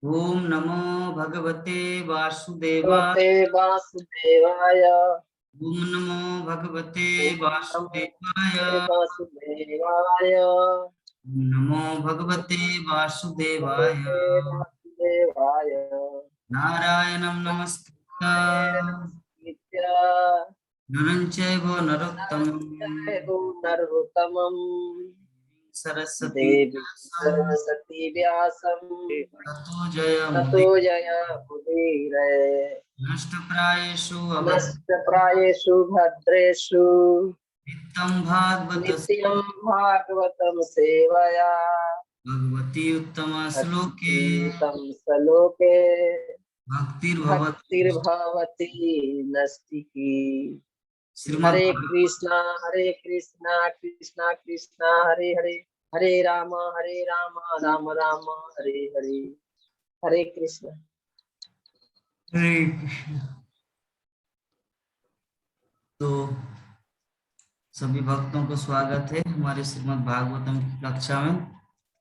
ओम नमो भगवते वासुदेवाय। भगवते वासुदेवाय। ओम नमो भगवते ओम नमो वासुदेवाय। भगवते वासुदेवाय। ओम नमो भगवते वासुदेवाय। भगवते वासुदेवाय। नारायणं नमस्कृत्य नमस्कृत्य नरं चैव नरं नरोत्तमं चैव नरोत्तमं सरस्वती देवीं सरस्वती व्यासं ततो जयमुदीरये। ततो जयमुदीरये। नष्टप्रायेषु नष्टप्रायेषु भद्रेषु अभद्रनित्यं भागवत नित्यं भागवतं सेवया भगवती उत्तमश्लोके भक्तियुतं सलोके भक्तिर्भवति भक्तिर्भवति नस्तिकी। श्रीमद् हरे कृष्णा कृष्णा कृष्णा हरे हरे, हरे राम राम राम हरे हरे। हरे कृष्ण। हरे कृष्ण। तो सभी भक्तों को स्वागत है हमारे श्रीमद् भागवतम की कक्षा में।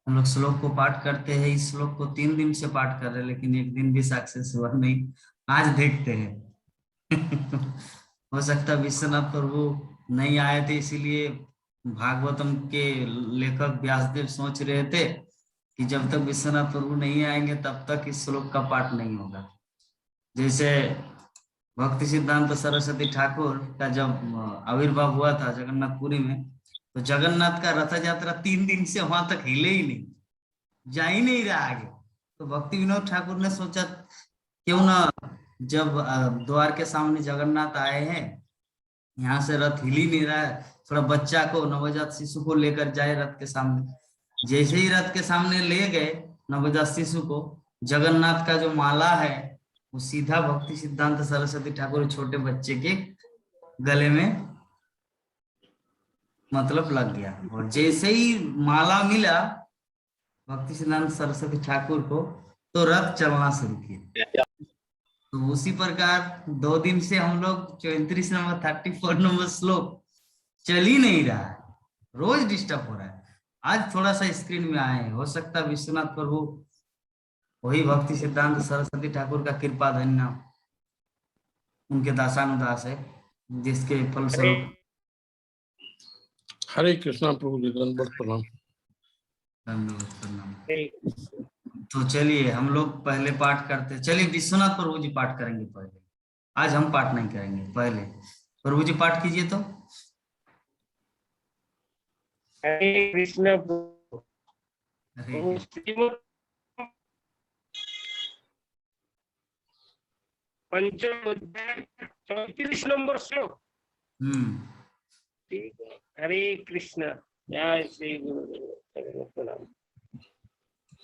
हम लोग श्लोक को पाठ करते हैं। इस श्लोक को 3 दिन से पाठ कर रहे हैं, लेकिन एक दिन भी सक्सेस हुआ नहीं। आज देखते हैं। हो सकता है विश्वनाथ प्रभु नहीं आए थे, इसीलिए भागवतम के लेखक व्यासदेव सोच रहे थे कि जब तक विश्वनाथ प्रभु नहीं आएंगे तब तक इस श्लोक का पाठ नहीं होगा। जैसे भक्ति सिद्धांत सरस्वती ठाकुर का जब आविर्भाव हुआ था जगन्नाथपुरी में, तो जगन्नाथ का रथ यात्रा 3 दिन से वहां तक हिले ही नहीं, जा ही नहीं रहा आगे। तो भक्ति विनोद ठाकुर ने सोचा क्यों ना, जब द्वार के सामने जगन्नाथ आए हैं, यहाँ से रथ हिल ही नहीं रहा है, थोड़ा बच्चा को, नवजात शिशु को लेकर जाए रथ के सामने। जैसे ही रथ के सामने ले गए नवजात शिशु को, जगन्नाथ का जो माला है वो सीधा भक्ति सिद्धांत सरस्वती ठाकुर छोटे बच्चे के गले में मतलब लग गया। और जैसे ही माला मिला भक्ति सिद्धांत सरस्वती ठाकुर को, तो रथ चलना शुरू किया। तो उसी प्रकार 2 दिन से हम लोग 34 नंबर 34 नंबर श्लोक चल ही नहीं रहा है, रोज डिस्टर्ब हो रहा है। आज थोड़ा सा स्क्रीन में आए हैं, हो सकता है विश्वनाथ प्रभु वही भक्ति सिद्धांत सरस्वती ठाकुर का कृपा धन्य उनके दासानुदास है, जिसके फलस्वरूप। हरे कृष्णा प्रभु जी, दंडवत प्रणाम। तो चलिए हम लोग पहले पाठ करते। चलिए विश्वनाथ प्रभु जी पाठ करेंगे पहले, आज हम पाठ नहीं करेंगे। पहले प्रभु जी पाठ कीजिए। तो हरे कृष्ण। हरे पंचम अध्याय 34 नंबर श्लोक। ठीक है। हरे कृष्ण। जय श्री गुरु।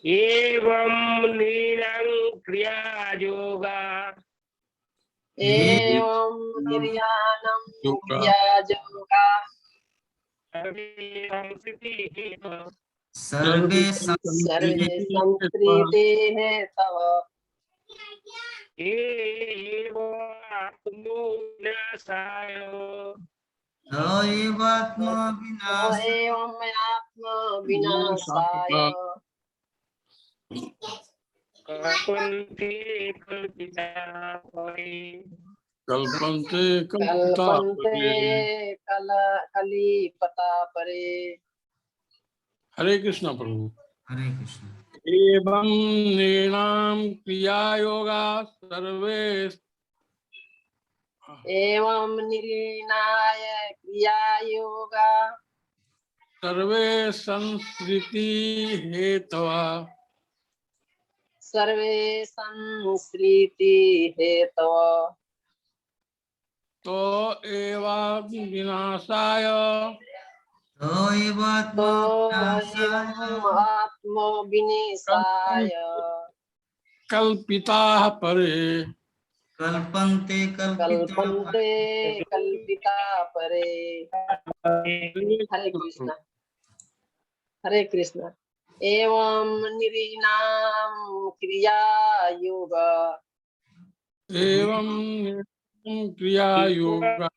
एवं क्रिया योगा एवं निर्याणं क्रियायोगा सर्वे सर्वे संस्कृतेः तव एवात्मा विनाश एवं आत्मा विनाशाय कल्पन्ते कल्पन्ते कलिपता परे। हरे कृष्णा प्रभु। हरे कृष्ण। एवं नृणाम क्रिया योगा सर्वे एवं निर्णाय क्रिया योगा सर्वे संस्कृति हेतवा सर्वे संस्कृति हेतव तो एवा विनाशाय तो एवं आत्मा विनाशाय कल्पिता परे कल्पन्ते कल्पन्ते कल्पिता परे। हरे कृष्ण। हरे कृष्ण। एवं निर्णाम क्रिया योगा एवं क्रिया योगा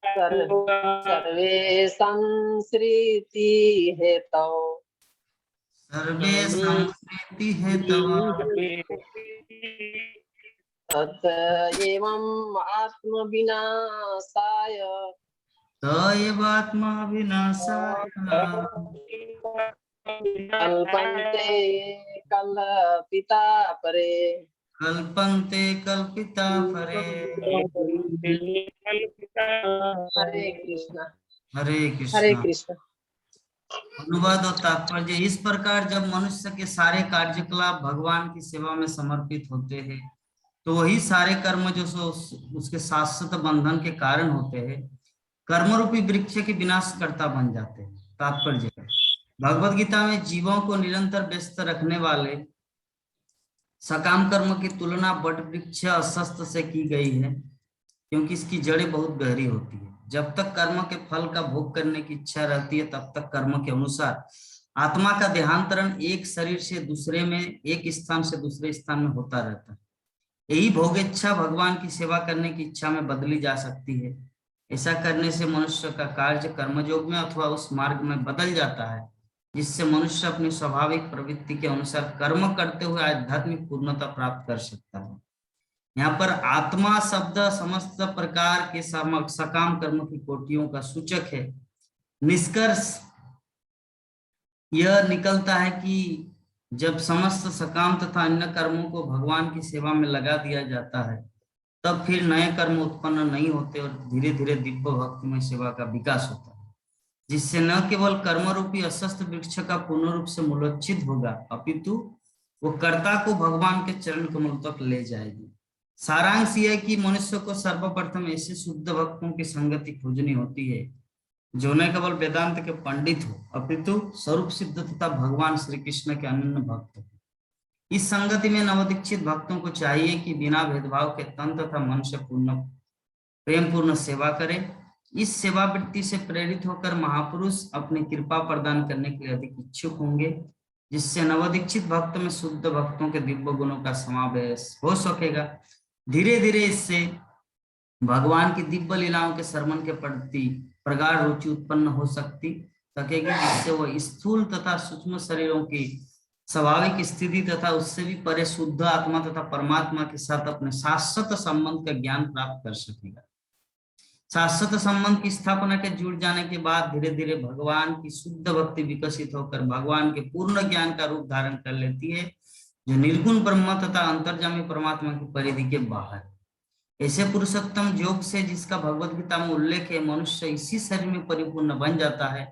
सर्वे संस्कृति हेतौ सर्वे सर्वे संस्कृति है तव तत एवं आत्मविनाशाय तयवात्मा विनाशाय कल्पन्ते कल्पिता परे। कल्पन्ते कल्पिता परे। हरे कृष्णा। हरे हरे कृष्णा। कृष्णा। अनुवाद और तात्पर्य। इस प्रकार जब मनुष्य के सारे कार्यकलाप भगवान की सेवा में समर्पित होते हैं तो वही सारे कर्म जो उसके शाश्वत बंधन के कारण होते हैं कर्म रूपी वृक्ष के विनाशकर्ता बन जाते हैं। तात्पर्य है भगवद गीता में जीवों को निरंतर व्यस्त रखने वाले सकाम कर्म की तुलना वट वृक्ष अशस्त्र से की गई है क्योंकि इसकी जड़ें बहुत गहरी होती है। जब तक कर्म के फल का भोग करने की इच्छा रहती है तब तक कर्म के अनुसार आत्मा का देहांतरण एक शरीर से दूसरे में, एक स्थान से दूसरे स्थान में होता रहता है। यही भोगेच्छा भगवान की सेवा करने की इच्छा में बदली जा सकती है। ऐसा करने से मनुष्य का कार्य कर्मयोग में अथवा उस मार्ग में बदल जाता है जिससे मनुष्य अपनी स्वाभाविक प्रवृत्ति के अनुसार कर्म करते हुए आध्यात्मिक पूर्णता प्राप्त कर सकता है। यहाँ पर आत्मा शब्द समस्त प्रकार के सकाम कर्म की कोटियों का सूचक है। निष्कर्ष यह निकलता है कि जब समस्त सकाम तथा अन्य कर्मों को भगवान की सेवा में लगा दिया जाता है तब फिर नए कर्म उत्पन्न नहीं होते और धीरे धीरे दिव्य भक्तिमय सेवा का विकास होता है जिससे न केवल कर्म रूपी अशस्त्र वृक्ष का पूर्ण रूप से मूलोच्छित होगा अपितु वो कर्ता को भगवान के चरण कमल तक ले जाएगी। सारांश यह है कि मनुष्य को सर्वप्रथम ऐसे शुद्ध भक्तों की संगति खोजनी होती है जो न केवल वेदांत के पंडित हो अपितु स्वरूप सिद्ध तथा भगवान श्री कृष्ण के अनन्य भक्त हो। इस संगति में नवदीक्षित भक्तों को चाहिए कि बिना भेदभाव के तन तथा मन से पूर्ण प्रेम पूर्ण सेवा करें। इस सेवा वृत्ति से प्रेरित होकर महापुरुष अपनी कृपा प्रदान करने के लिए अधिक इच्छुक होंगे जिससे नवदीक्षित भक्त में शुद्ध भक्तों के दिव्य गुणों का समावेश हो सकेगा। धीरे धीरे इससे भगवान की दिव्य लीलाओं के श्रवण के प्रति प्रगाढ़ रुचि उत्पन्न हो सकेगी जिससे वह स्थूल तथा सूक्ष्म शरीरों की स्वाभाविक स्थिति तथा उससे भी परे शुद्ध आत्मा तथा परमात्मा के साथ अपने शाश्वत संबंध का ज्ञान प्राप्त कर सकेगा। शाश्वत संबंध की स्थापना के जुड़ जाने के बाद धीरे धीरे भगवान की शुद्ध भक्ति विकसित होकर भगवान के पूर्ण ज्ञान का रूप धारण कर लेती है जो निर्गुण ब्रह्म तथा अंतर्यामी परमात्मा की परिधि के बाहर। ऐसे पुरुषोत्तम योग से जिसका भगवद गीता में उल्लेख है मनुष्य इसी शरीर में परिपूर्ण बन जाता है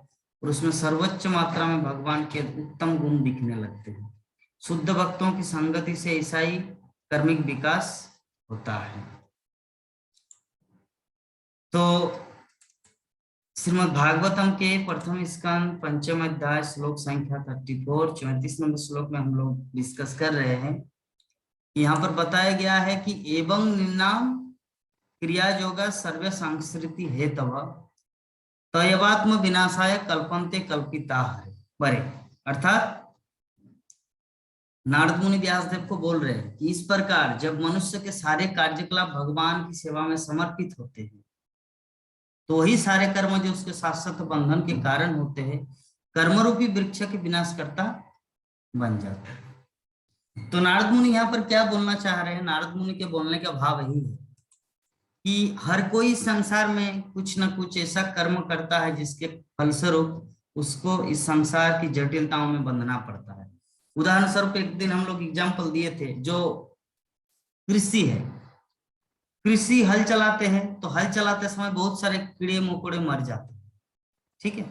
और उसमें सर्वोच्च मात्रा में भगवान के उत्तम गुण दिखने लगते हैं। शुद्ध भक्तों की संगति से ऐसा ही कर्मिक विकास होता है। तो श्रीमद् भागवतम के प्रथम स्कंद पंचम अध्याय श्लोक संख्या 34 34 नंबर श्लोक में हम लोग डिस्कस कर रहे हैं। यहाँ पर बताया गया है कि एवं निम्नाम क्रिया योगा सर्व संस्कृति हेतव तयवात्म विनाशाय कल्पन्ते कल्पिता है परे। अर्थात नारद मुनि व्यासदेव को बोल रहे हैं कि इस प्रकार जब मनुष्य के सारे कार्यकलाप भगवान की सेवा में समर्पित होते हैं तो वही सारे कर्म जो उसके शाश्वत बंधन के कारण होते हैं कर्मरूपी वृक्ष के विनाशकर्ता बन जाते हैं। तो नारद मुनि यहाँ पर क्या बोलना चाह रहे हैं? नारद मुनि के बोलने का भाव यही है कि हर कोई संसार में कुछ न कुछ ऐसा कर्म करता है जिसके फलस्वरूप उसको इस संसार की जटिलताओं में बंधना पड़ता है। उदाहरण स्वरूप एक दिन हम लोग एग्जाम्पल दिए थे, जो कृषि है, कृषि हल चलाते हैं तो हल चलाते समय बहुत सारे कीड़े मकोड़े मर जाते हैं, ठीक है।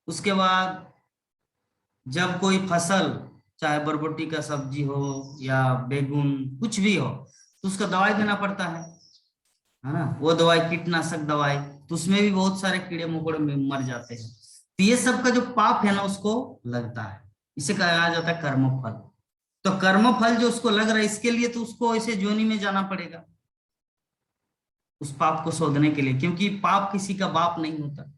उसके बाद जब कोई फसल चाहे बरबटी का सब्जी हो या बैगन कुछ भी हो तो उसका दवाई देना पड़ता है ना। वो दवाई कीटनाशक दवाई, तो उसमें भी बहुत सारे कीड़े मकोड़े मर जाते हैं। तो ये सब का जो पाप है ना उसको लगता है, इसे कहा जाता है कर्मफल। तो कर्मफल जो उसको लग रहा है इसके लिए तो उसको ऐसे जोनी में जाना पड़ेगा उस पाप को शोधने के लिए, क्योंकि पाप किसी का बाप नहीं होता,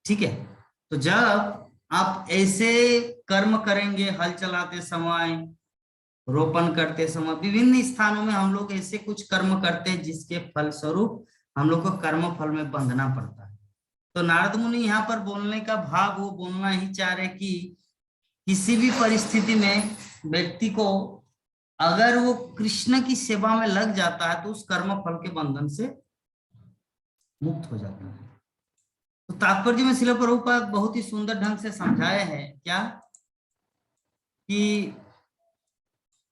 ठीक है। तो जब आप ऐसे कर्म करेंगे, हल चलाते समय, रोपण करते समय, विभिन्न स्थानों में हम लोग ऐसे कुछ कर्म करते हैं जिसके फल स्वरूप हम लोग को कर्म फल में बंधना पड़ता है। तो नारद मुनि यहाँ पर बोलने का भाव वो बोलना ही चाह रहे कि किसी भी परिस्थिति में व्यक्ति को अगर वो कृष्ण की सेवा में लग जाता है तो उस कर्म फल के बंधन से मुक्त हो जाता है। तो तात्पर्य में श्रील प्रभुपाद बहुत ही सुंदर ढंग से समझाए हैं क्या कि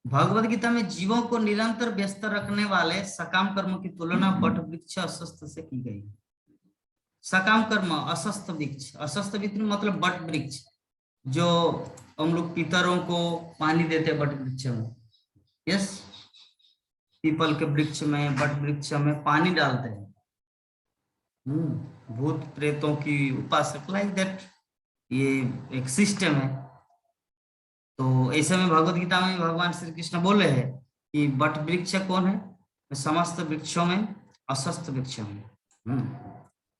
भगवद गीता में जीवों को निरंतर व्यस्त रखने वाले सकाम कर्म की तुलना बट वृक्ष अस्वस्थ से की गई। सकाम कर्म अस्वस्थ वृक्ष, अस्वस्थ वृक्ष मतलब बट वृक्ष, जो हम लोग पितरों को पानी देते बट वृक्ष में, यस, पीपल के वृक्ष में, बट वृक्ष में पानी डालते हैं। भूत प्रेतों की उपासक, लाइक दैट, ये एक सिस्टम है। तो ऐसे में भगवत गीता में भगवान श्री कृष्ण बोले हैं कि बट वृक्ष कौन है? समस्त वृक्षों में अस्वस्थ वृक्ष में।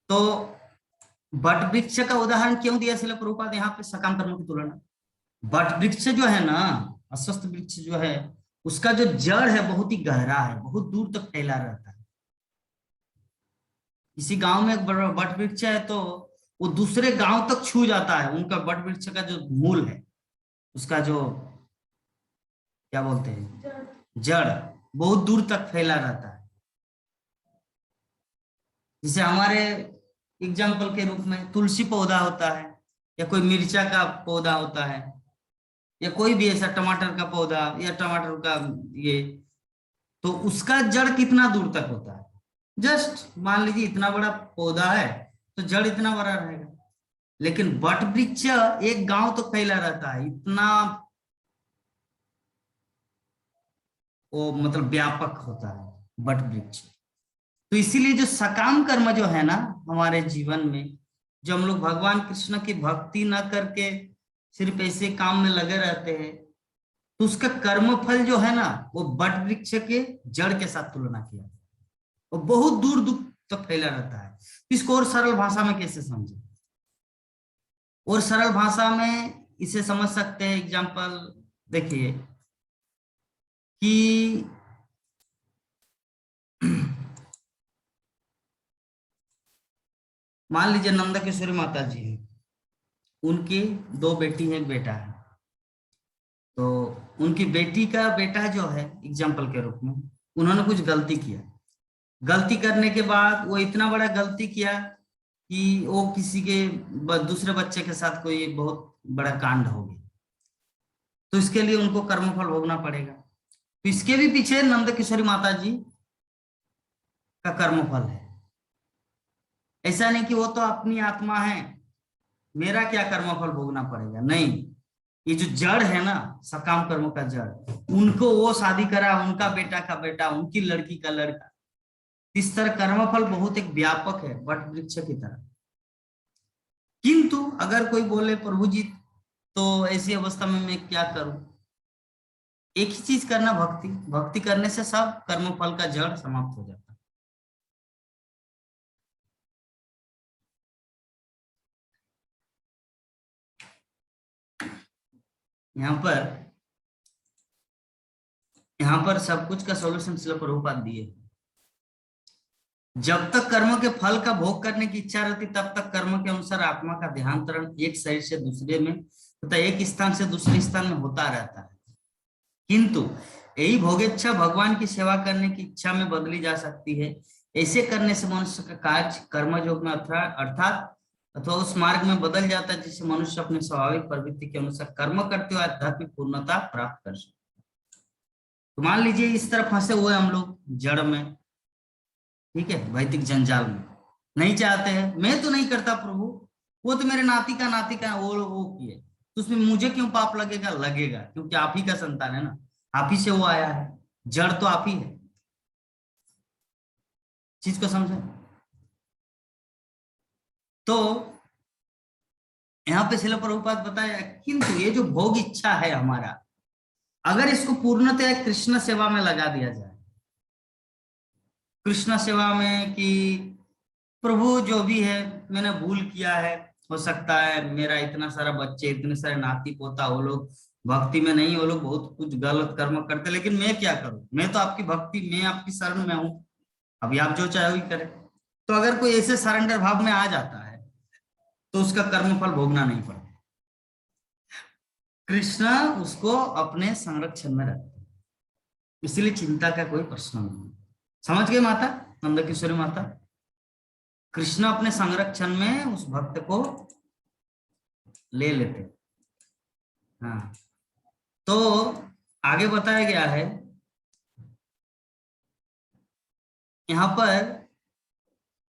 तो बट वृक्ष का उदाहरण क्यों दिया श्रील प्रभुपाद यहाँ पे सकाम कर्म की तुलना? बट वृक्ष जो है ना, अस्वस्थ वृक्ष जो है, उसका जो जड़ है बहुत ही गहरा है, बहुत दूर तक फैला रहता है। किसी गांव में एक बट वृक्ष है तो वो दूसरे गांव तक छू जाता है। उनका बट वृक्ष का जो मूल है, उसका जो क्या बोलते हैं, जड़ बहुत दूर तक फैला रहता है। जैसे हमारे एग्जाम्पल के रूप में तुलसी पौधा होता है, या कोई मिर्चा का पौधा होता है, या कोई भी ऐसा टमाटर का पौधा या टमाटर का ये, तो उसका जड़ कितना दूर तक होता है? जस्ट मान लीजिए इतना बड़ा पौधा है तो जड़ इतना बड़ा रहेगा। लेकिन बट वृक्ष एक गांव तक फैला रहता है, इतना वो मतलब व्यापक होता है बट वृक्ष। तो इसीलिए जो सकाम कर्म जो है ना हमारे जीवन में, जो हम लोग भगवान कृष्ण की भक्ति न करके सिर्फ ऐसे काम में लगे रहते हैं, तो उसका कर्म फल जो है ना वो बट वृक्ष के जड़ के साथ तुलना किया, वो बहुत दूर दूर तक फैला रहता है। इसको और सरल भाषा में कैसे समझे? और सरल भाषा में इसे समझ सकते हैं। एग्जाम्पल देखिए कि मान लीजिए नंदा किशोरी माता जी हैं, उनकी 2 बेटी है, एक बेटा है। तो उनकी बेटी का बेटा जो है, एग्जाम्पल के रूप में, उन्होंने कुछ गलती किया। गलती करने के बाद वो इतना बड़ा गलती किया कि वो किसी के दूसरे बच्चे के साथ कोई बहुत बड़ा कांड हो गया, तो इसके लिए उनको कर्मफल भोगना पड़ेगा। तो इसके भी पीछे नंद किशोरी माता जी का कर्मफल है। ऐसा नहीं कि वो तो अपनी आत्मा है, मेरा क्या कर्मफल भोगना पड़ेगा, नहीं। ये जो जड़ है ना सकाम कर्म का जड़, उनको वो शादी करा, उनका बेटा का बेटा, उनकी लड़की का लड़का। इस तरह कर्मफल बहुत एक व्यापक है बट वृक्ष की तरह। किंतु अगर कोई बोले प्रभु जी तो ऐसी अवस्था में मैं क्या करूं? एक ही चीज करना, भक्ति। भक्ति करने से सब कर्मफल का जड़ समाप्त हो जाता है। यहाँ पर सब कुछ का सॉल्यूशन श्रील प्रभुपाद दिए। जब तक कर्म के फल का भोग करने की इच्छा रहती, तब तक कर्म के अनुसार आत्मा का देहांतरण एक शरीर से दूसरे में तथा एक स्थान से दूसरे स्थान में होता रहता है। किंतु यही भोगेच्छा भगवान की सेवा करने की इच्छा में बदली जा सकती है। ऐसे करने से मनुष्य का कार्य कर्मयोग में अर्थात अथवा उस मार्ग में बदल जाता है जिससे मनुष्य अपने स्वाभाविक प्रवृत्ति के अनुसार कर्म करते हुए आध्यात्मिक पूर्णता प्राप्त कर सकते। तो मान लीजिए इस तरह फंसे हुए हम लोग जड़ में, ठीक है, वैदिक जंजाल में, नहीं चाहते हैं, मैं तो नहीं करता प्रभु, वो तो मेरे नाती का वो किए, तो उसमें मुझे क्यों पाप लगेगा? लगेगा, क्योंकि आप ही का संतान है ना, आप ही से वो आया है, जड़ तो आप ही है। चीज को समझे? तो यहाँ पे श्रील प्रभुपाद बताया, किंतु ये जो भोग इच्छा है हमारा, अगर इसको पूर्णतः कृष्ण सेवा में लगा दिया जाए, कृष्ण सेवा में कि प्रभु जो भी है मैंने भूल किया है, हो सकता है मेरा इतना सारा बच्चे, इतने सारे नाती पोता, वो लोग भक्ति में नहीं, वो लोग बहुत कुछ गलत कर्म करते, लेकिन मैं क्या करूं? मैं तो आपकी भक्ति, मैं आपकी शरण में हूं, अभी आप जो चाहे वही करें। तो अगर कोई ऐसे सरेंडर भाव में आ जाता है तो उसका कर्मफल भोगना नहीं पड़ता। कृष्ण उसको अपने संरक्षण में रखते, इसलिए चिंता का कोई प्रश्न नहीं। समझ गए माता, नंद किशोरी माता? कृष्ण अपने संरक्षण में उस भक्त को ले लेते। हाँ, तो आगे बताया गया है यहाँ पर,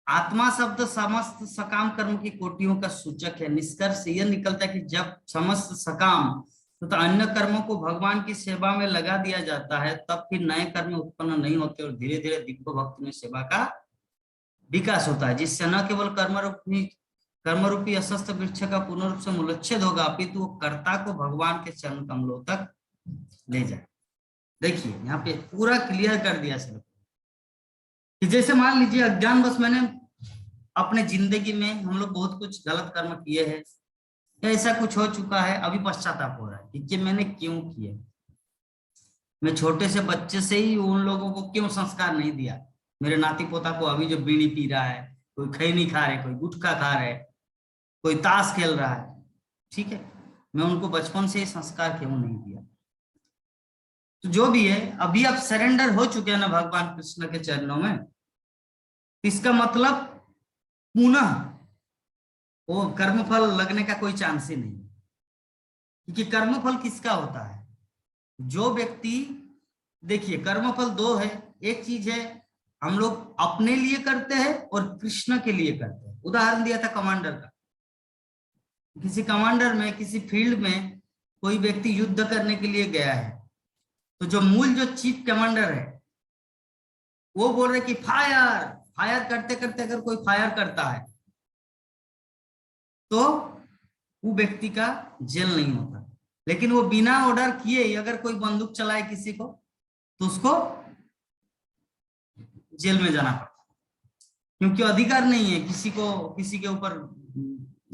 आत्मा शब्द समस्त सकाम कर्म की कोटियों का सूचक है। निष्कर्ष यह निकलता है कि जब समस्त सकाम तो अन्य कर्मों को भगवान की सेवा में लगा दिया जाता है, तब फिर नए कर्म उत्पन्न नहीं होते और धीरे धीरे दिव्य भक्त में सेवा का विकास होता है, जिससे न केवल कर्मरूपी अशस्त्र वृक्ष का पूर्ण रूप से मूलोच्छेद होगा, अपितु वो कर्ता को भगवान के चरण कमलों तक ले जाए। देखिए यहाँ पे पूरा क्लियर कर दिया सर कि जैसे मान लीजिए अज्ञान बस मैंने अपने जिंदगी में हम लोग बहुत कुछ गलत कर्म किए हैं, ऐसा कुछ हो चुका है, अभी पश्चाताप हो रहा है कि मैंने क्यों किए। मैं छोटे से बच्चे से ही उन लोगों को क्यों संस्कार नहीं दिया। मेरे नाती पोता को अभी जो बीड़ी पी रहा है, कोई खैनी खा रहे, कोई गुटखा खा रहे, कोई ताश खेल रहा है, ठीक है, मैं उनको बचपन से ही संस्कार क्यों नहीं दिया। तो जो भी है, अभी आप सरेंडर हो चुके हैं ना भगवान कृष्ण के चरणों में, इसका मतलब पुनः वो कर्मफल लगने का कोई चांस ही नहीं, क्योंकि कर्मफल किसका होता है? जो व्यक्ति, देखिए कर्मफल दो है, एक चीज है हम लोग अपने लिए करते हैं और कृष्ण के लिए करते हैं। उदाहरण दिया था कमांडर का, किसी कमांडर में किसी फील्ड में कोई व्यक्ति युद्ध करने के लिए गया है, तो जो मूल जो चीफ कमांडर है वो बोल रहे कि फायर फायर करते करते अगर कोई फायर करता है तो वो व्यक्ति का जेल नहीं होता, लेकिन वो बिना ऑर्डर किए अगर कोई बंदूक चलाए किसी को तो उसको जेल में जाना पड़ता, क्योंकि अधिकार नहीं है किसी के ऊपर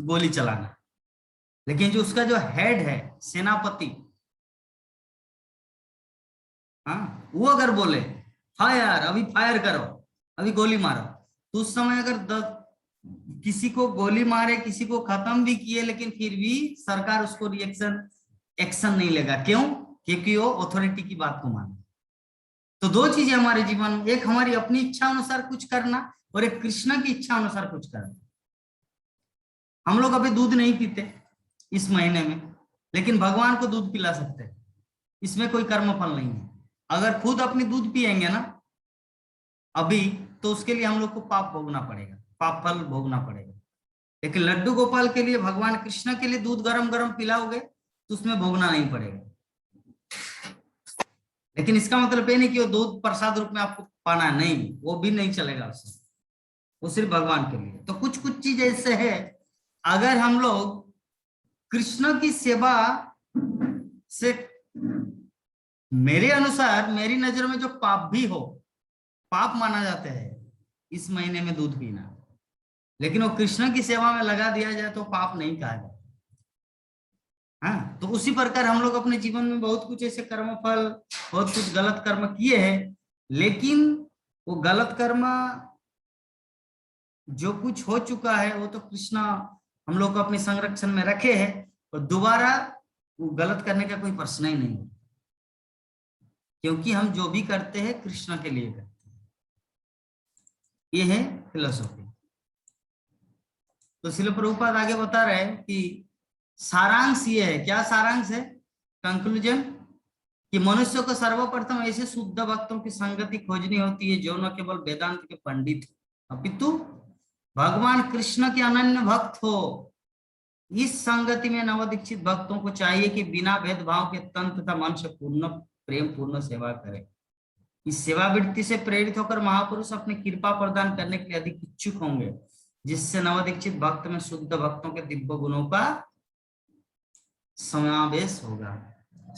गोली चलाना। लेकिन जो उसका जो हेड है सेनापति, हाँ, वो अगर बोले फायर, अभी फायर करो, अभी गोली मारो, तो उस समय अगर किसी को गोली मारे, किसी को खत्म भी किए, लेकिन फिर भी सरकार उसको एक्शन नहीं लेगा। क्यों? क्योंकि वो अथॉरिटी की बात को माने। तो दो चीजें हमारे जीवन में, एक हमारी अपनी इच्छा अनुसार कुछ करना और एक कृष्ण की इच्छा अनुसार कुछ करना। हम लोग अभी दूध नहीं पीते इस महीने में, लेकिन भगवान को दूध पिला सकते हैं, इसमें कोई कर्मफल नहीं है। अगर खुद अपनी दूध पिएंगे ना अभी, तो उसके लिए हम लोग को पाप भोगना पड़ेगा, पाप फल भोगना पड़ेगा। लेकिन लड्डू गोपाल के लिए, भगवान कृष्ण के लिए दूध गरम गरम पिलाओगे तो उसमें भोगना नहीं पड़ेगा। लेकिन इसका मतलब ये नहीं कि वो दूध प्रसाद रूप में आपको पाना, नहीं, वो भी नहीं चलेगा उससे, वो सिर्फ भगवान के लिए। तो कुछ कुछ चीज ऐसे है, अगर हम लोग कृष्ण की सेवा से, मेरे अनुसार, मेरी नजर में जो पाप भी हो, पाप माना जाता है इस महीने में दूध पीना, लेकिन वो कृष्ण की सेवा में लगा दिया जाए तो पाप नहीं कहा जाए। हाँ, तो उसी प्रकार हम लोग अपने जीवन में बहुत कुछ ऐसे कर्मफल, बहुत कुछ गलत कर्म किए हैं, लेकिन वो गलत कर्म जो कुछ हो चुका है वो तो कृष्ण हम लोग को अपने संरक्षण में रखे हैं, और दोबारा वो गलत करने का कोई प्रश्न ही नहीं, क्योंकि हम जो भी करते हैं कृष्ण के लिए करते हैं। ये है फिलोसॉफी। तो श्रील प्रभुपाद आगे बता रहे हैं कि सारांश ये है, क्या सारांश है, कंक्लूजन, कि मनुष्य को सर्वप्रथम ऐसे शुद्ध भक्तों की संगति खोजनी होती है जो न केवल वेदांत के पंडित अपितु भगवान कृष्ण के अनन्य भक्त हो। इस संगति में नवदीक्षित भक्तों को चाहिए कि बिना भेदभाव के तन तथा मन से पूर्ण प्रेम पूर्ण सेवा करें। इस सेवा वृत्ति से प्रेरित होकर महापुरुष अपनी कृपा प्रदान करने के लिए अधिक इच्छुक होंगे, जिससे नवदीक्षित भक्त में शुद्ध भक्तों के दिव्य गुणों का समावेश होगा।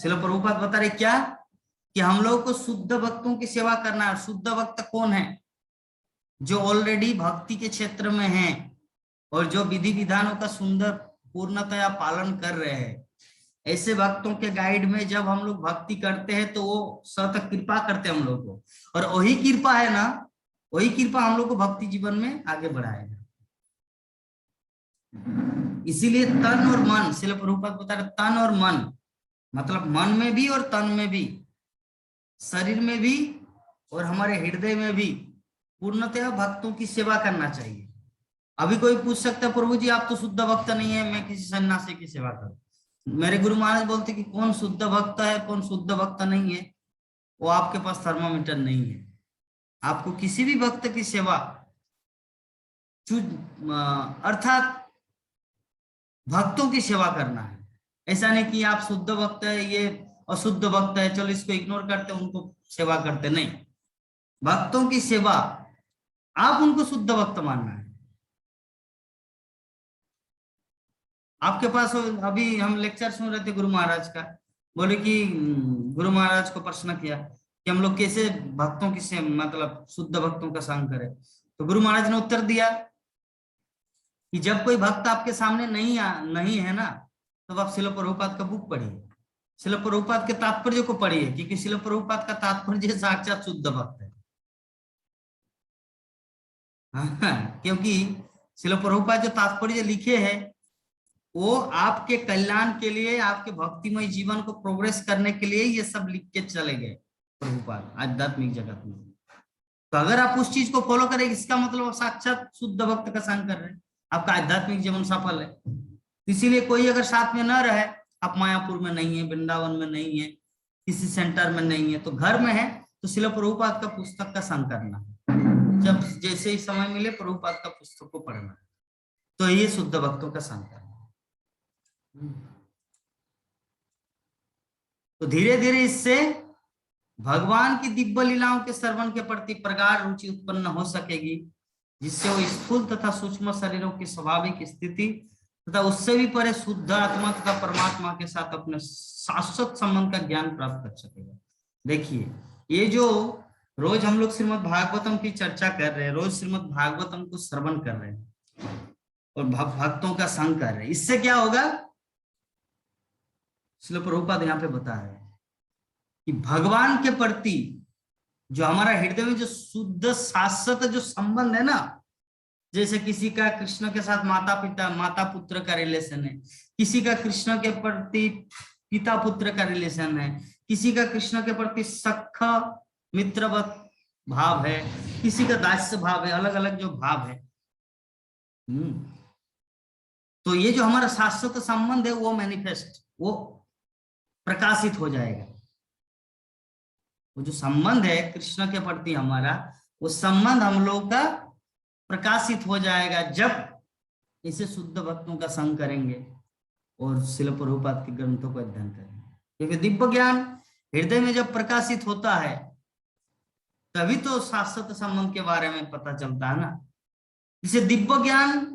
श्रील प्रभुपाद बता रहे क्या, कि हम लोग को शुद्ध भक्तों की सेवा करना है। शुद्ध भक्त कौन है? जो ऑलरेडी भक्ति के क्षेत्र में हैं और जो विधि विधानों का सुंदर पूर्णतया पालन कर रहे हैं। ऐसे भक्तों के गाइड में जब हम लोग भक्ति करते हैं तो वो सतत कृपा करते हैं हम लोग को, और वही कृपा है ना, वही कृपा हम लोग को भक्ति जीवन में आगे बढ़ाएगा। इसीलिए तन और मन, श्रील प्रभुपाद बता रहे तन और मन, मतलब मन में भी और तन में भी, शरीर में भी और हमारे हृदय में भी पूर्णतः भक्तों की सेवा करना चाहिए। अभी कोई पूछ सकता है प्रभु जी आप तो शुद्ध भक्त नहीं है, मैं किसी सन्यासी की सेवा करूं। मेरे गुरु महाराज बोलते कि कौन शुद्ध भक्त है कौन शुद्ध भक्त नहीं है, वो आपके पास थर्मामीटर नहीं है। आपको किसी भी भक्त की सेवा अर्थात भक्तों की सेवा करना है। ऐसा नहीं कि आप शुद्ध भक्त है ये अशुद्ध भक्त है चलो इसको इग्नोर करते उनको सेवा करते, नहीं। भक्तों की सेवा आप उनको शुद्ध भक्त मानना है। आपके पास अभी हम लेक्चर सुन रहे थे गुरु महाराज का, बोले कि गुरु महाराज को प्रश्न किया कि हम लोग कैसे भक्तों की से मतलब शुद्ध भक्तों का संग करें, तो गुरु महाराज ने उत्तर दिया कि जब कोई भक्त आपके सामने नहीं है ना, तो आप श्रील प्रभुपाद का बुक पढ़िए, श्रील प्रभुपाद के तात्पर्य को पढ़िए, क्योंकि श्रील प्रभुपाद का तात्पर्य साक्षात शुद्ध भक्त है। क्योंकि श्रील प्रभुपाद जो तात्पर्य लिखे हैं वो आपके कल्याण के लिए, आपके भक्तिमय जीवन को प्रोग्रेस करने के लिए ये सब लिख के चले गए प्रभुपाद आध्यात्मिक जगत में। तो अगर आप उस चीज को फॉलो करें इसका मतलब साक्षात शुद्ध भक्त का संग कर रहे हैं, आपका आध्यात्मिक जीवन सफल है। इसीलिए कोई अगर साथ में न रहे, आप मायापुर में नहीं है, वृंदावन में नहीं है, किसी सेंटर में नहीं है, तो घर में है, तो श्रील प्रभुपाद का पुस्तक का संग करना है। जब जैसे ही समय मिले प्रभुपाद का पुस्तक को पढ़ना है, तो ये शुद्ध भक्तों का संग करना है। तो धीरे धीरे इससे भगवान की दिव्य लीलाओं के श्रवण के प्रति प्रगाढ़ रुचि उत्पन्न हो सकेगी, जिससे वो स्थूल तथा सूक्ष्म शरीरों की स्वाभाविक स्थिति तथा उससे भी परे शुद्ध आत्मा तथा परमात्मा के साथ अपने शाश्वत संबंध का ज्ञान प्राप्त कर सकेगा। देखिए ये जो रोज हम लोग श्रीमद् भागवतम की चर्चा कर रहे हैं, रोज श्रीमद् भागवतम को श्रवण कर रहे हैं और भक्तों का संग कर रहे हैं, इससे क्या होगा श्रील प्रभुपाद यहाँ पे बता रहे हैं कि भगवान के प्रति जो हमारा हृदय में जो शुद्ध शाश्वत जो संबंध है ना, जैसे किसी का कृष्ण के साथ माता पुत्र का रिलेशन है, किसी का कृष्ण के प्रति पिता पुत्र का रिलेशन है, किसी का कृष्ण के प्रति सख्य मित्रवत भाव है, किसी का दास्य भाव है, अलग अलग जो भाव है। तो ये जो हमारा शाश्वत संबंध है वो मैनिफेस्ट, वो प्रकाशित हो जाएगा। वो जो संबंध है कृष्ण के प्रति हमारा, वो संबंध हम लोग का प्रकाशित हो जाएगा जब इसे शुद्ध भक्तों का संग करेंगे और श्रील प्रभुपाद के ग्रंथों को अध्ययन करेंगे। क्योंकि दिव्य ज्ञान हृदय में जब प्रकाशित होता है तभी तो शाश्वत संबंध के बारे में पता चलता है ना। इसे दिव्य ज्ञान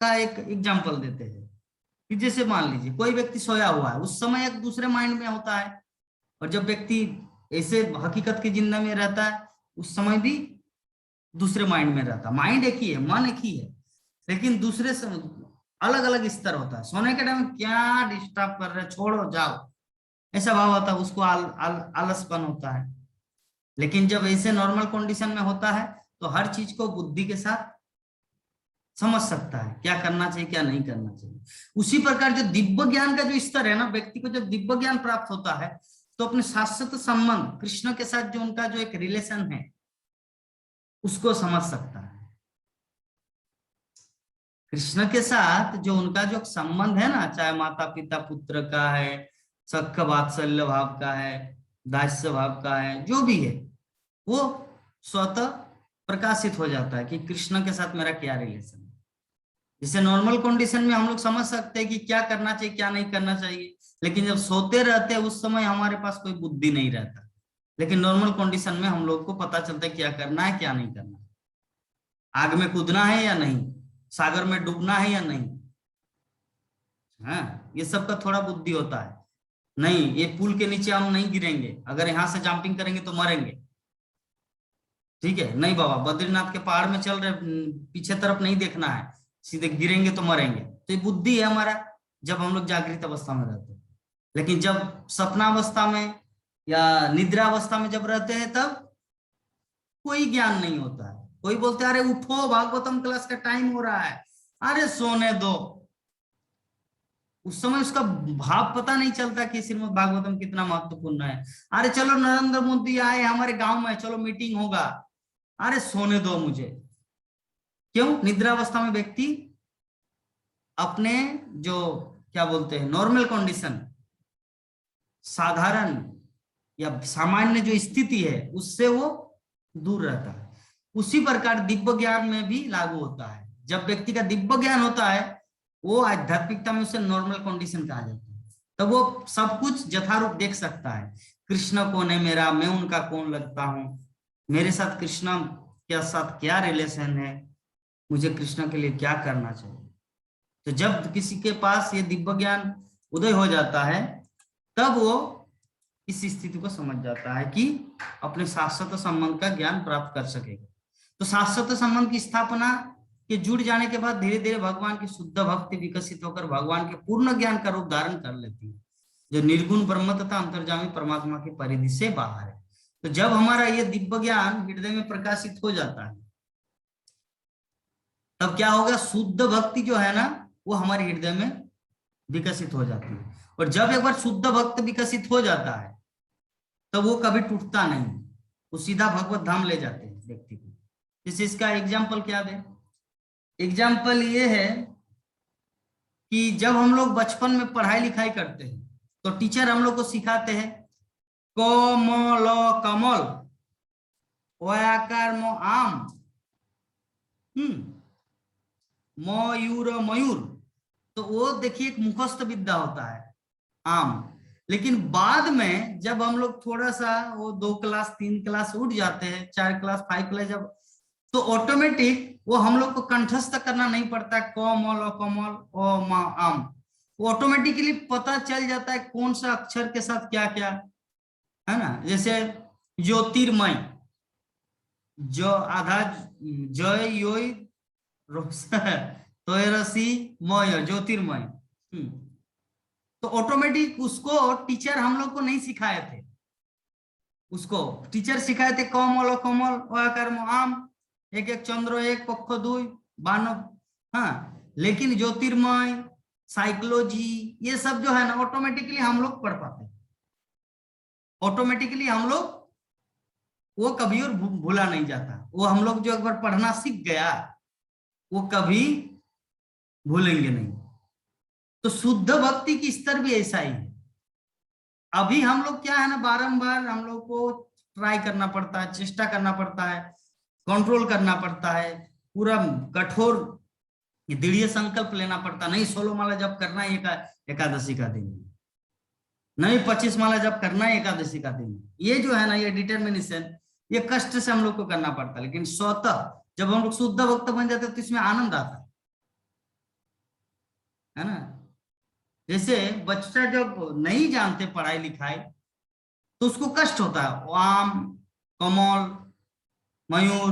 का एक एग्जाम्पल देते हैं कि जैसे मान लीजिए कोई व्यक्ति सोया हुआ है, उस समय एक दूसरे माइंड में होता है, और जब व्यक्ति ऐसे हकीकत की जिंदगी में रहता है उस समय भी दूसरे माइंड में रहता है। माइंड एक ही है, मन एक ही है, लेकिन दूसरे से अलग अलग स्तर होता है। सोने के टाइम क्या डिस्टर्ब कर रहे, छोड़ो जाओ, ऐसा भाव होता है, उसको आलसपन होता है। लेकिन जब ऐसे नॉर्मल कंडीशन में होता है तो हर चीज को बुद्धि के साथ समझ सकता है, क्या करना चाहिए क्या नहीं करना चाहिए। उसी प्रकार जो दिव्य ज्ञान का जो स्तर है ना, व्यक्ति को जब दिव्य ज्ञान प्राप्त होता है तो अपने शाश्वत संबंध कृष्ण के साथ जो उनका जो एक रिलेशन है उसको समझ सकता है। कृष्ण के साथ जो उनका जो संबंध है ना, चाहे माता पिता पुत्र का है, सख्य वात्सल्य भाव का है, दास्य भाव का है, जो भी है वो स्वतः प्रकाशित हो जाता है कि कृष्ण के साथ मेरा क्या रिलेशन है। जिसे नॉर्मल कंडीशन में हम लोग समझ सकते हैं कि क्या करना चाहिए क्या नहीं करना चाहिए, लेकिन जब सोते रहते हैं उस समय हमारे पास कोई बुद्धि नहीं रहता। लेकिन नॉर्मल कंडीशन में हम लोग को पता चलता है क्या करना है क्या नहीं करना है, आग में कूदना है या नहीं, सागर में डूबना है या नहीं। हाँ, ये सब का थोड़ा बुद्धि होता है। नहीं, ये पुल के नीचे हम नहीं गिरेंगे, अगर यहाँ से जंपिंग करेंगे तो मरेंगे, ठीक है। नहीं बाबा, बद्रीनाथ के पहाड़ में चल रहे, पीछे तरफ नहीं देखना है, सीधे गिरेंगे तो मरेंगे। तो ये बुद्धि है हमारा जब हम लोग जागृत अवस्था में रहते हैं। लेकिन जब सपनावस्था में या निद्रावस्था में जब रहते हैं तब कोई ज्ञान नहीं होता है। कोई बोलते हैं अरे उठो भागवतम क्लास का टाइम हो रहा है, अरे सोने दो। उस समय उसका भाव पता नहीं चलता कि श्रीमद् भागवतम कितना महत्वपूर्ण है। अरे चलो नरेंद्र मोदी आए हमारे गांव में, चलो मीटिंग होगा, अरे सोने दो मुझे। क्यों? निद्रावस्था में व्यक्ति अपने जो क्या बोलते हैं नॉर्मल कंडीशन, साधारण या सामान्य जो स्थिति है उससे वो दूर रहता है। उसी प्रकार दिव्य ज्ञान में भी लागू होता है। जब व्यक्ति का दिव्य ज्ञान होता है वो आध्यात्मिकता में उसे नॉर्मल कंडीशन कहा जाता है। तब वो सब कुछ यथारूप देख सकता है। कृष्ण कौन है मेरा, मैं उनका कौन लगता हूँ, मेरे साथ कृष्ण के साथ क्या रिलेशन है, मुझे कृष्ण के लिए क्या करना चाहिए। तो जब किसी के पास ये दिव्य ज्ञान उदय हो जाता है तब वो इस स्थिति को समझ जाता है कि अपने शाश्वत संबंध का ज्ञान प्राप्त कर सकेगा। तो शाश्वत संबंध की स्थापना के जुड़ जाने के बाद धीरे धीरे भगवान की शुद्ध भक्ति विकसित होकर भगवान के पूर्ण ज्ञान का रूप धारण कर लेती है, जो निर्गुण ब्रह्म तथा अंतर्यामी परमात्मा की परिधि से बाहर है। तो जब हमारा ये दिव्य ज्ञान हृदय में प्रकाशित हो जाता है तब क्या होगा, शुद्ध भक्ति जो है ना वो हमारे हृदय में विकसित हो जाती है। और जब एक बार शुद्ध भक्त विकसित हो जाता है तब वो कभी टूटता नहीं, वो सीधा भगवत धाम ले जाते हैं व्यक्ति को। जैसे इसका एग्जाम्पल क्या दे? एग्जाम्पल ये है कि जब हम लोग बचपन में पढ़ाई लिखाई करते हैं तो टीचर हम लोग को सिखाते हैं कमल कमल, वयाकार मो आम, मयूर मयूर। तो वो देखिए एक मुखस्त विद्या होता है आम। लेकिन बाद में जब हम लोग थोड़ा सा वो 2 क्लास 3 क्लास उठ जाते हैं, 4 क्लास 5 क्लास, जब तो ऑटोमेटिक वो हम लोग को कंठस्थ करना नहीं पड़ता कमल कमल ओ मा आम। वो ऑटोमेटिकली पता चल जाता है कौन सा अक्षर के साथ क्या क्या है ना। जैसे ज्योतिर्मय, जो आधा जय योय तोयरसी मय ज्योतिर्मय। तो ऑटोमेटिक उसको टीचर हम लोग को नहीं सिखाए थे, उसको टीचर सिखाए थे कमल कमल वकार आम, एक एक चंद्र एक पक्ष दुई बानव। हाँ, लेकिन ज्योतिर्मय साइकोलॉजी ये सब जो है ना ऑटोमेटिकली हम लोग पढ़ पाते हैं। ऑटोमेटिकली हम लोग वो कभी और भूला नहीं जाता। वो हम लोग जो एक बार पढ़ना सीख गया वो कभी भूलेंगे नहीं। तो शुद्ध भक्ति की स्तर भी ऐसा ही है। अभी हम लोग क्या है ना बारंबार हम लोग को ट्राई करना पड़ता है, चेष्टा करना पड़ता है, कंट्रोल करना पड़ता है, पूरा कठोर दृढ़ संकल्प लेना पड़ता। नहीं 16 माला जब करना है एकादशी का दिन, नहीं 25 माला जब करना है एकादशी का दिन। ये जो है ना ये डिटर्मिनेशन ये कष्ट से हम लोग को करना पड़ता है। लेकिन स्वतः जब हम लोग शुद्ध भक्त बन जाते हैं तो इसमें आनंद आता है ना। जैसे बच्चा जब नहीं जानते पढ़ाई लिखाई तो उसको कष्ट होता है। आम कमल मयूर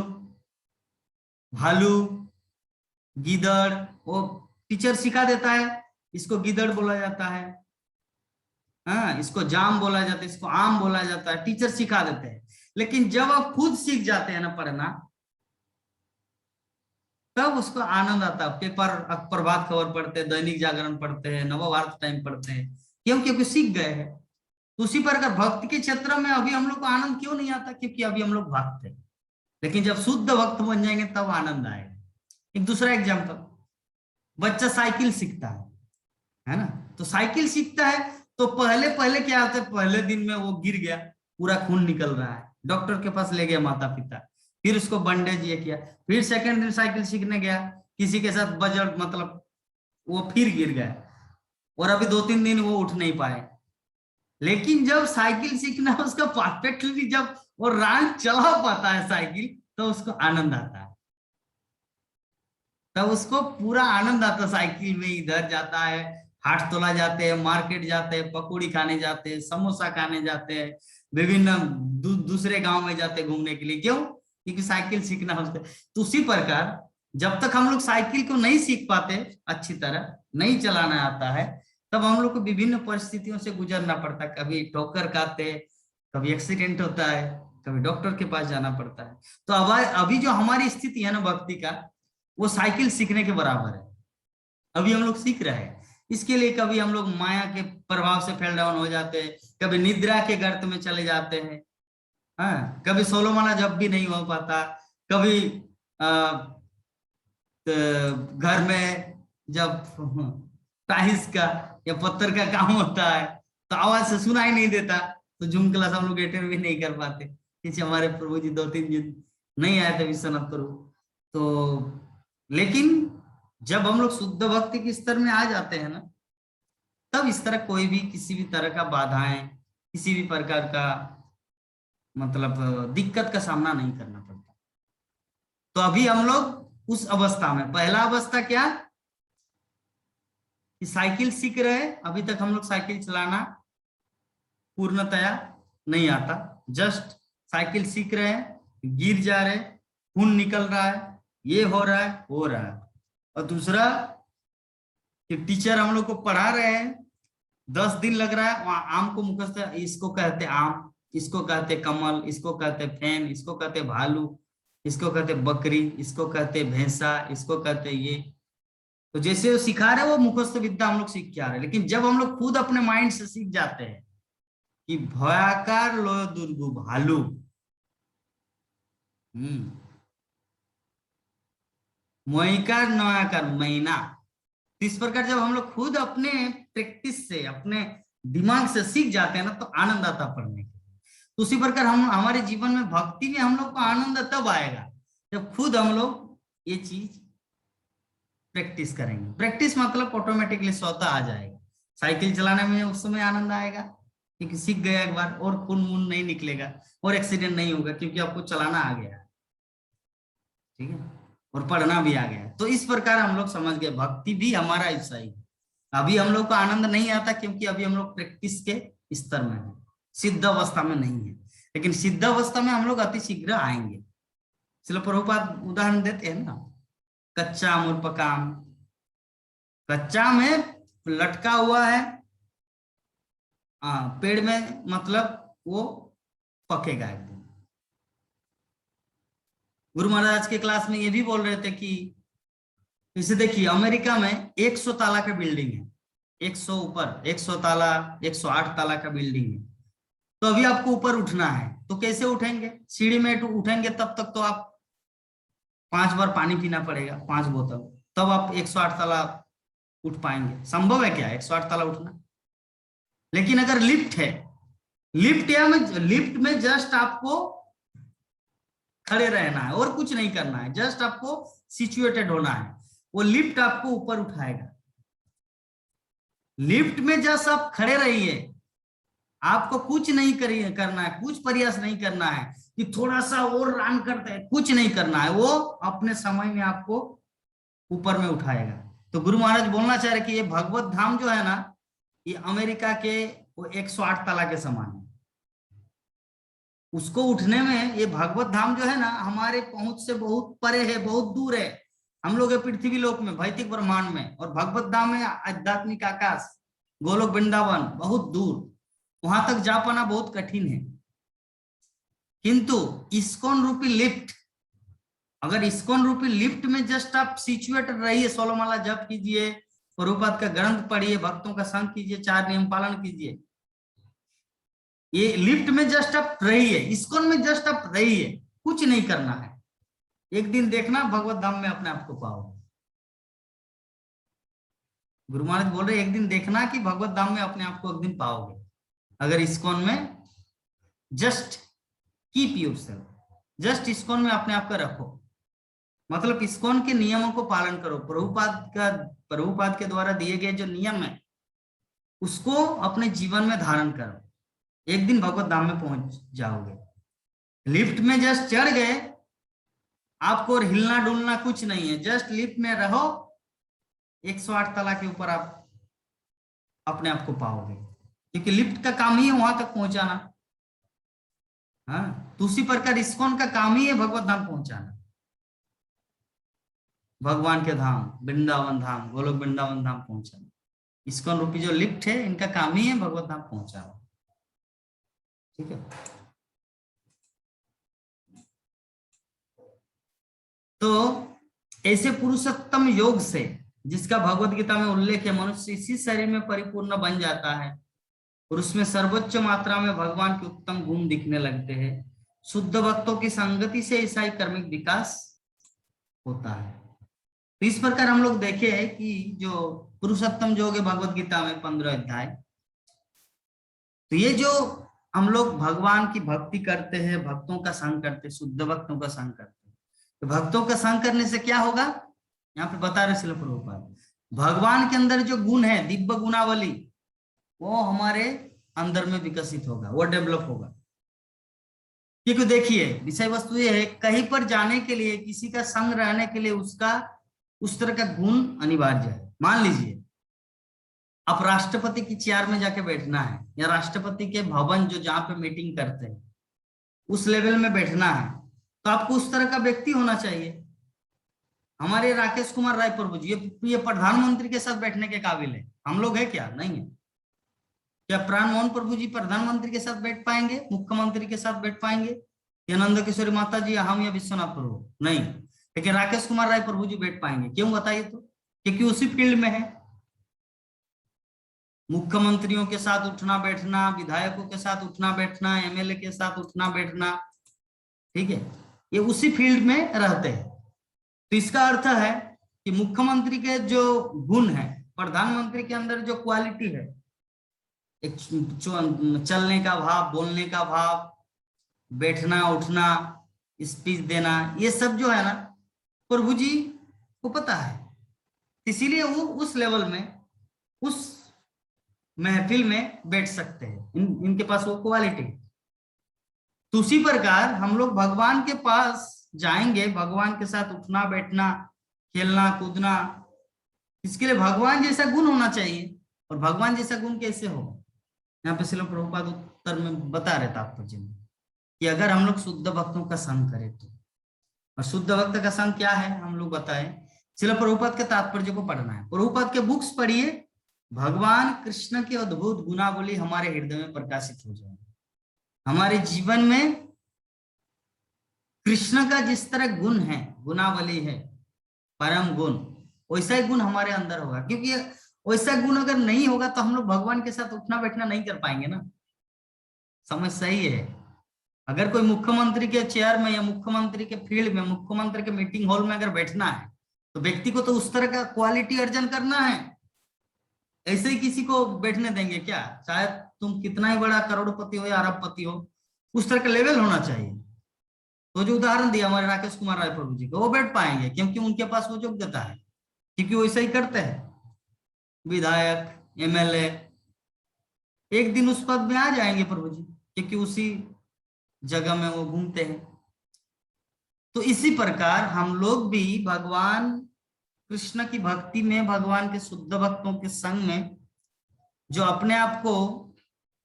भालू गीदड़, वो टीचर सिखा देता है इसको गीदड़ बोला जाता है, हाँ इसको जाम बोला जाता है, इसको आम बोला जाता है, टीचर सिखा देते हैं। लेकिन जब आप खुद सीख जाते हैं ना पढ़ना तब उसको आनंद आता है। पेपर प्रभात खबर पढ़ते हैं, दैनिक जागरण पढ़ते हैं, नवभारत टाइम पढ़ते हैं, क्यों? क्योंकि सीख गए हैं। उसी प्रकार भक्ति के क्षेत्र में अभी हम लोग को आनंद क्यों नहीं आता? क्योंकि अभी हम लोग भक्त हैं। लेकिन जब शुद्ध भक्त बन जाएंगे तब आनंद आएगा। एक दूसरा एग्जाम्पल, बच्चा साइकिल सीखता है ना। तो साइकिल सीखता है तो पहले पहले क्या होता है, पहले दिन में वो गिर गया, पूरा खून निकल रहा है, डॉक्टर के पास ले गया माता पिता, फिर उसको बंडेज ये किया। फिर सेकंड दिन साइकिल सीखने गया, किसी के साथ बजट मतलब वो फिर गिर गया और अभी 2-3 दिन वो उठ नहीं पाए। लेकिन जब साइकिल सीखना उसका परफेक्टली जब वो रान चला पाता है साइकिल तो उसको आनंद आता है। तब उसको पूरा आनंद आता है। साइकिल में इधर जाता है, हाट तोला जाते हैं, मार्केट जाते हैं, पकौड़ी खाने जाते हैं, समोसा खाने जाते हैं, विभिन्न दूसरे गांव में जाते हैं घूमने के लिए। क्यों? क्योंकि साइकिल सीखना होता है। तो उसी प्रकार जब तक हम लोग साइकिल को नहीं सीख पाते, अच्छी तरह नहीं चलाना आता है, तब हम लोग को विभिन्न परिस्थितियों से गुजरना पड़ता है। कभी ठोकर खाते, कभी एक्सीडेंट होता है, कभी डॉक्टर के पास जाना पड़ता है। तो अभी जो हमारी स्थिति है ना भक्ति का, वो साइकिल सीखने के बराबर है। अभी हम लोग सीख रहे हैं। इसके लिए कभी हम लोग माया के प्रभाव से फेल डाउन हो जाते हैं, कभी निद्रा के गर्त में चले जाते हैं, हाँ, कभी सोलोमाना जब भी नहीं हो पाता, कभी घर में जब टाइल्स का या पत्थर का काम होता है तो आवाज से सुनाई नहीं देता, तो जूम क्लास हम लोग अटेंड भी नहीं कर पाते। पीछे हमारे प्रभु जी 2-3 दिन नहीं आए थे विश्वनाथ प्रभु। तो लेकिन जब हम लोग शुद्ध भक्ति के स्तर में आ जाते हैं ना, तब इस तरह कोई भी किसी भी तरह का बाधाएं, किसी भी प्रकार का मतलब दिक्कत का सामना नहीं करना पड़ता। तो अभी हम लोग उस अवस्था में, पहला अवस्था क्या कि साइकिल सीख रहे हैं। अभी तक हम लोग साइकिल चलाना पूर्णतया नहीं आता, जस्ट साइकिल सीख रहे हैं, गिर जा रहे, खून निकल रहा है, ये हो रहा है। और दूसरा कि टीचर हम लोग को पढ़ा रहे हैं, 10 दिन लग रहा है, वहां आम को मुखस्त, इसको कहते आम, इसको कहते कमल, इसको कहते फैन, इसको कहते भालू, इसको कहते बकरी, इसको कहते भैंसा, इसको कहते ये। तो जैसे वो सिखा रहे वो मुखस्त विद्या हम लोग सीख के आ रहे हैं। लेकिन जब हम लोग खुद अपने माइंड से सीख जाते हैं कि भयाकार लोय दुर्गु भालू, मोहिकार नयाकार मैना, इस प्रकार जब हम लोग खुद अपने प्रैक्टिस से, अपने दिमाग से सीख जाते हैं ना, तो आनंद आता पढ़ने के। तो उसी प्रकार हम हमारे जीवन में भक्ति में हम लोग को आनंद तब आएगा जब खुद हम लोग ये चीज प्रैक्टिस करेंगे। प्रैक्टिस मतलब ऑटोमेटिकली स्वतः आ जाएगा। साइकिल चलाने में उस समय आनंद आएगा क्योंकि सीख गया एक बार, और खून वून नहीं निकलेगा और एक्सीडेंट नहीं होगा क्योंकि आपको चलाना आ गया, ठीक है, और पढ़ना भी आ गया। तो इस प्रकार हम लोग समझ गए भक्ति भी हमारा ऐसा ही। अभी हम लोग को आनंद नहीं आता क्योंकि अभी हम लोग प्रैक्टिस के स्तर में है, सिद्ध अवस्था में नहीं है। लेकिन सिद्ध अवस्था में हम लोग अति शीघ्र आएंगे। चलो प्रभुपाद उदाहरण देते हैं ना, कच्चा आम और पका आम। कच्चा आम है, लटका हुआ है पेड़ में, मतलब वो पकेगा एक दिन। गुरु महाराज के क्लास में ये भी बोल रहे थे कि जैसे देखिए अमेरिका में 100 ताला का बिल्डिंग है, 100 ऊपर, 100 ताला, 108 ताला का बिल्डिंग है। तो अभी आपको ऊपर उठना है, तो कैसे उठेंगे? सीढ़ी में उठेंगे, तब तक तो आप 5 बार पानी पीना पड़ेगा, 5 बोतल, तब आप 108 ताला उठ पाएंगे। संभव है क्या 108 ताला उठना? लेकिन अगर लिफ्ट है, लिफ्ट में जस्ट आपको खड़े रहना है और कुछ नहीं करना है, जस्ट आपको सिचुएटेड होना है, वो लिफ्ट आपको ऊपर उठाएगा। लिफ्ट में जस्ट आप खड़े रहिए, आपको कुछ नहीं करना है, कुछ प्रयास नहीं करना है कि थोड़ा सा और रन करते हैं, कुछ नहीं करना है, वो अपने समय में आपको ऊपर में उठाएगा। तो गुरु महाराज बोलना चाह रहे कि ये भगवत धाम जो है ना, ये अमेरिका के वो 108 ताला के समान है। उसको उठने में ये भगवत धाम जो है ना, हमारे पहुंच से बहुत परे है, बहुत दूर है। हम लोग पृथ्वी लोक में, भौतिक ब्रह्मांड में, और भगवत धाम में आध्यात्मिक आकाश, गोलोक वृंदावन, बहुत दूर, वहां तक जा पाना बहुत कठिन है। किंतु इस्कॉन रूपी लिफ्ट, अगर इस्कॉन रूपी लिफ्ट में जस्ट आप सिचुएटेड रहिए, 16 माला जप कीजिए, प्रभुपाद का ग्रंथ पढ़िए, भक्तों का संग कीजिए, 4 नियम पालन कीजिए, ये लिफ्ट में जस्ट आप रहिए, इस्कॉन में जस्ट आप रहिए, कुछ नहीं करना है। एक दिन देखना भगवत धाम में अपने आप को पाओगे। गुरु महाराज बोल रहे एक दिन देखना कि भगवत धाम में अपने आप को एक दिन पाओगे, अगर इस्कॉन में just keep yourself, just ISKCON में अपने आप को रखो, मतलब इस्कॉन के नियमों को पालन करो। प्रभुपाद के द्वारा दिए गए जो नियम है उसको अपने जीवन में धारण करो, एक दिन भगवत धाम में पहुंच जाओगे। लिफ्ट में जस्ट चढ़ गए, आपको और हिलना डुलना कुछ नहीं है, जस्ट लिफ्ट में रहो, 108 तला के ऊपर आप अपने आप को पाओगे, क्योंकि लिफ्ट का काम ही है वहां तक पहुंचाना। हाँ, तो उसी प्रकार इस्कॉन का काम ही है भगवत धाम पहुंचाना, भगवान के धाम, वृंदावन धाम, गोलोक वृंदावन धाम पहुंचाना। इस्कॉन रूपी जो लिफ्ट है, इनका काम ही है भगवत धाम पहुंचाना, ठीक है। तो ऐसे पुरुषोत्तम योग से जिसका भगवत गीता में उल्लेख है, मनुष्य इसी शरीर में परिपूर्ण बन जाता है और उसमें सर्वोच्च मात्रा में भगवान के उत्तम गुण दिखने लगते हैं। शुद्ध भक्तों की संगति से ऐसा ही कर्मिक विकास होता है। तो इस प्रकार हम लोग देखे हैं कि जो पुरुषोत्तम योग है भगवत गीता में 15 अध्याय, तो ये जो हम लोग भगवान की भक्ति करते हैं, भक्तों का संग करते हैं, शुद्ध भक्तों का संग करते हैं, तो भक्तों का संग करने से क्या होगा, यहाँ पे बता रहे श्रील प्रभुपाद, भगवान के अंदर जो गुण है, दिव्य गुणावली, वो हमारे अंदर में विकसित होगा, वो डेवलप होगा। क्योंकि देखिए विषय वस्तु ये है, कहीं पर जाने के लिए, किसी का संग रहने के लिए उसका उस तरह का गुण अनिवार्य है। मान लीजिए आप राष्ट्रपति की चेयर में जाके बैठना है, या राष्ट्रपति के भवन जो जहां पे मीटिंग करते हैं उस लेवल में बैठना है, तो आपको उस तरह का व्यक्ति होना चाहिए। हमारे राकेश कुमार राय प्रभु जी ये प्रधानमंत्री के साथ बैठने के काबिल है, हम लोग है क्या? नहीं है। क्या प्राण मोहन प्रभु जी प्रधानमंत्री के साथ बैठ पाएंगे, मुख्यमंत्री के साथ बैठ पाएंगे, या नंद किशोरी माता जी, हम या विश्वनाथ प्रभु? नहीं। लेकिन राकेश कुमार राय प्रभु जी बैठ पाएंगे। क्यों बताइए तो? क्योंकि उसी फील्ड में है। मुख्यमंत्रियों के साथ उठना बैठना, विधायकों के साथ उठना बैठना, एमएलए के साथ उठना बैठना, ठीक है, ये उसी फील्ड में रहते हैं। तो इसका अर्थ है कि मुख्यमंत्री के जो गुण है, प्रधानमंत्री के अंदर जो क्वालिटी है, एक चलने का भाव, बोलने का भाव, बैठना उठना, स्पीच देना, ये सब जो है ना प्रभु जी को पता है, इसीलिए वो उस लेवल में, उस महफिल में बैठ सकते हैं। इनके पास वो क्वालिटी। तो उसी प्रकार हम लोग भगवान के पास जाएंगे, भगवान के साथ उठना बैठना, खेलना कूदना, इसके लिए भगवान जैसा गुण होना चाहिए। और भगवान जैसा गुण कैसे हो, यहाँ पे श्रील प्रभुपाद उत्तर में बता रहे तात्पर्य में कि अगर हम लोग शुद्ध भक्तों का संग करें तो। और शुद्ध भक्त का संग क्या है हम लोग बताएं, श्रील प्रभुपाद के तात्पर्य को पढ़ना है, प्रभुपाद के बुक्स पढ़िए, भगवान कृष्ण के अद्भुत गुणावली हमारे हृदय में प्रकाशित हो जाए। हमारे जीवन में कृष्ण का जिस तरह गुण है, गुणावली है, परम गुण, वैसा ही गुण हमारे अंदर होगा। क्योंकि वैसा गुण अगर नहीं होगा तो हम लोग भगवान के साथ उठना बैठना नहीं कर पाएंगे ना। समझ सही है? अगर कोई मुख्यमंत्री के चेयर में या मुख्यमंत्री के फील्ड में, मुख्यमंत्री के मीटिंग हॉल में अगर बैठना है, तो व्यक्ति को तो उस तरह का क्वालिटी अर्जन करना है। ऐसे ही किसी को बैठने देंगे क्या? चाहे तुम कितना ही बड़ा करोड़पति हो या अरबपति हो, उस तरह का लेवल होना चाहिए। तो जो उदाहरण दिया हमारे राकेश कुमार राय प्रभु जी को, वो बैठ पाएंगे क्योंकि उनके पास वो योग्यता है, क्योंकि वो ऐसा ही करते हैं। विधायक, एमएलए एक दिन उस पद में आ जाएंगे प्रभु जी, क्योंकि उसी जगह में वो घूमते हैं। तो इसी प्रकार हम लोग भी भगवान कृष्ण की भक्ति में, भगवान के शुद्ध भक्तों के संग में जो अपने आप को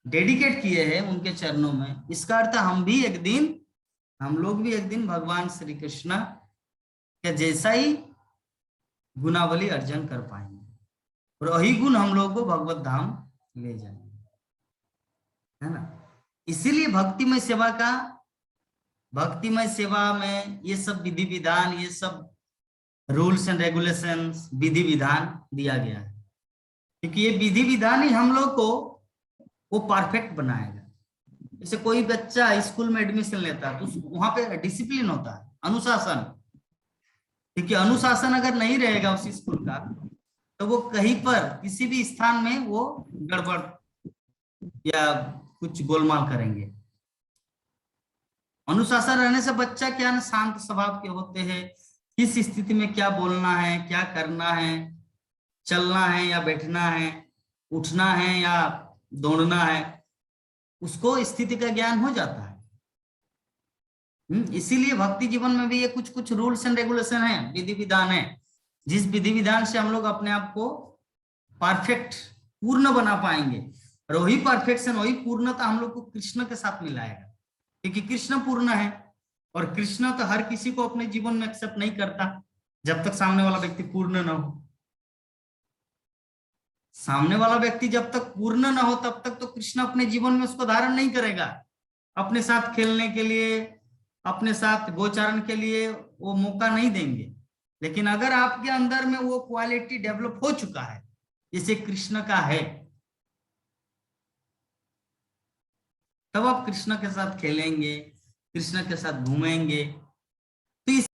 डेडिकेट किए हैं उनके चरणों में, इसका अर्थ हम लोग भी एक दिन भगवान श्री कृष्ण के जैसा ही गुणावली अर्जन कर पाएंगे, और वही गुण हम लोग को भगवत धाम ले जाएंगे, है ना। इसीलिए भक्तिमय सेवा में ये सब विधि विधान, ये सब रूल्स एंड रेगुलेशंस, विधि विधान दिया गया है, क्योंकि ये विधि विधान ही हम लोग को वो परफेक्ट बनाएगा। जैसे कोई बच्चा स्कूल में एडमिशन लेता है तो वहां पे डिसिप्लिन होता है, अनुशासन, क्योंकि अनुशासन अगर नहीं रहेगा उस स्कूल का तो वो कहीं पर किसी भी स्थान में वो गड़बड़ या कुछ गोलमाल करेंगे। अनुशासन रहने से बच्चा क्या ना शांत स्वभाव के होते हैं, किस स्थिति में क्या बोलना है, क्या करना है, चलना है या बैठना है, उठना है या दौड़ना है, उसको स्थिति का ज्ञान हो जाता है। इसीलिए भक्ति जीवन में भी ये कुछ रूल्स एंड रेगुलेशन है, विधि विधान है, जिस विधि विधान से हम लोग अपने आप को परफेक्ट, पूर्ण बना पाएंगे। और वही परफेक्शन, वही पूर्णता हम लोग को कृष्ण के साथ मिलाएगा, क्योंकि कृष्ण पूर्ण है और कृष्ण तो हर किसी को अपने जीवन में एक्सेप्ट नहीं करता जब तक सामने वाला व्यक्ति पूर्ण ना हो। सामने वाला व्यक्ति जब तक पूर्ण ना हो तब तक तो कृष्ण अपने जीवन में उसको धारण नहीं करेगा। अपने साथ खेलने के लिए, अपने साथ गोचारण के लिए वो मौका नहीं देंगे। लेकिन अगर आपके अंदर में वो क्वालिटी डेवलप हो चुका है जैसे कृष्ण का है, तब आप कृष्ण के साथ खेलेंगे, कृष्ण के साथ घूमेंगे, तो इस